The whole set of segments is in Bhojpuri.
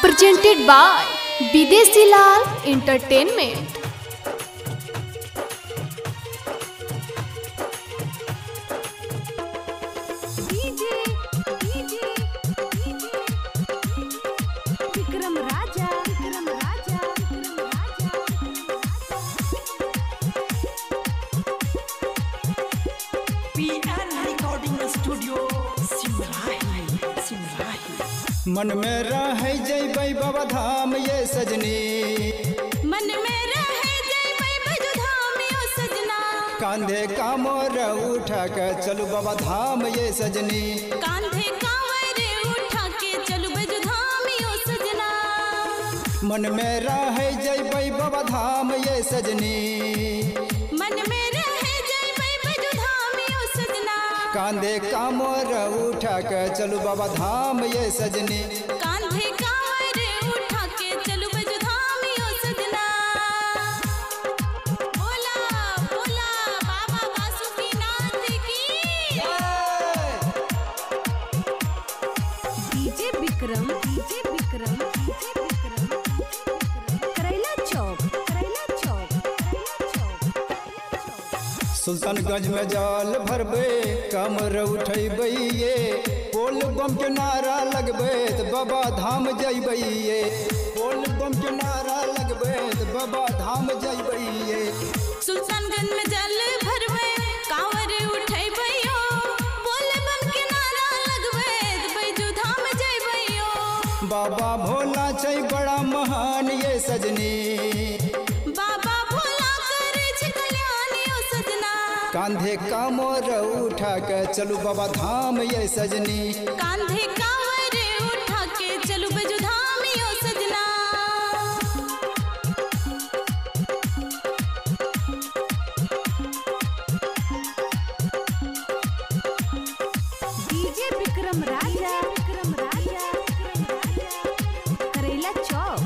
presented by Bidesi Lal Entertainment. Vikram Raja PN recording studio Simrahi. मन में रहे जैबै बाबा धाम ये सजनी, मन में रहे जैबै बजू धाम यो सजना, कांधे कामोर उठा के चलू बाबा धाम ये सजनी, कांधे कांवर उठा के चलू बजू धाम यो सजना, मन में रहे जैबै बाबा धाम ये सजनी, मन में रहे जैबै बजू धाम यो सजना, कांधे कामोर उठा के चलू बाबा धाम ये सजनी, कांधे कांवर उठा के चलू बजू धाम यो सजना। बोला बोला बाबा बासुकीनाथ की। डीजे विक्रम करैला चौक सुल्तानगंज में जाल भरबे कमर उठेबै ये, बोल बम के नारा लगबे त बाबा धाम जइबै ये, बोल बम के नारा लगबे त बाबा धाम जइबै ये, सुल्तानगंज में जल भरबै कांवर उठैबै यो, बोले बम के नारा लगबै बैजू धाम जइबै यो, बाबा भोला छै बड़ा महान ये सजनी, बाबा भोला करे छै कल्याण यो सजना, कांधे कामोर उठा के चलू बाबा धाम ये सजनी, कांधे कांवर उठा के चलू बैजू धाम यो सजना। डीजे विक्रम राजा करैला चौक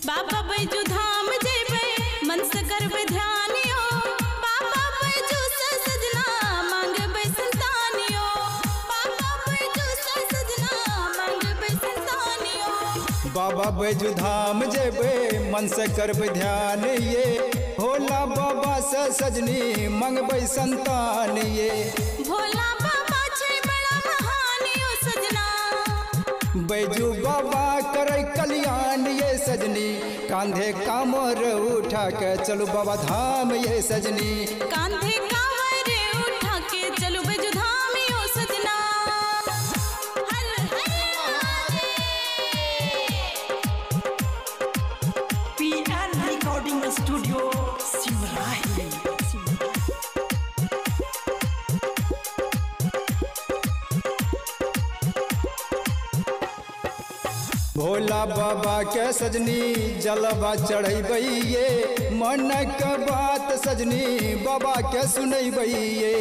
बाबा बैजू धाम जइबै मन से करबै ध्यान यो, बाबा बैजू से सजना मांगबै संतान यो, बाबा बैजू से सजना मांगबै संतान यो, बाबा बैजू धाम जेबे मन से करबै ध्यान ये, भोला बाबा से सजनी मंगबै संतान ये, भोला बाबा छै बड़ा महान यो सजना, बैजू बाबा करे कल्याण ये सजनी, कांधे कामोर उठा के चलू बाबा धाम ये सजनी, कांधे कांवर उठा के चलू बैजू धाम यो सजना। हर हर PN recording studio Simrahi. Bhola बाबा के सजनी जलवा चढ़ैबै ये, मन के बात सजनी बाबा के सुनैबै ये,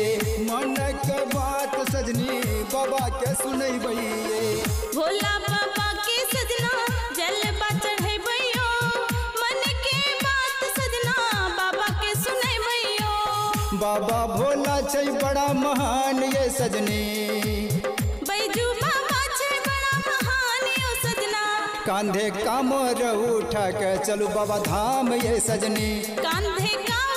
मन के बात सजनी बाबा के सुनैबै ये, भोला बाबा के सजना जलवा चढ़ैबै यो, मन के बात सजना बाबा के सुनैबै यो, बाबा भोला छै बड़ा महान ये सजनी, बैजू बाबा छै बड़ा महान यो सजना, कांधे कामोर उठा के चलू बाबा धाम ये सजनी, कांधे कांवर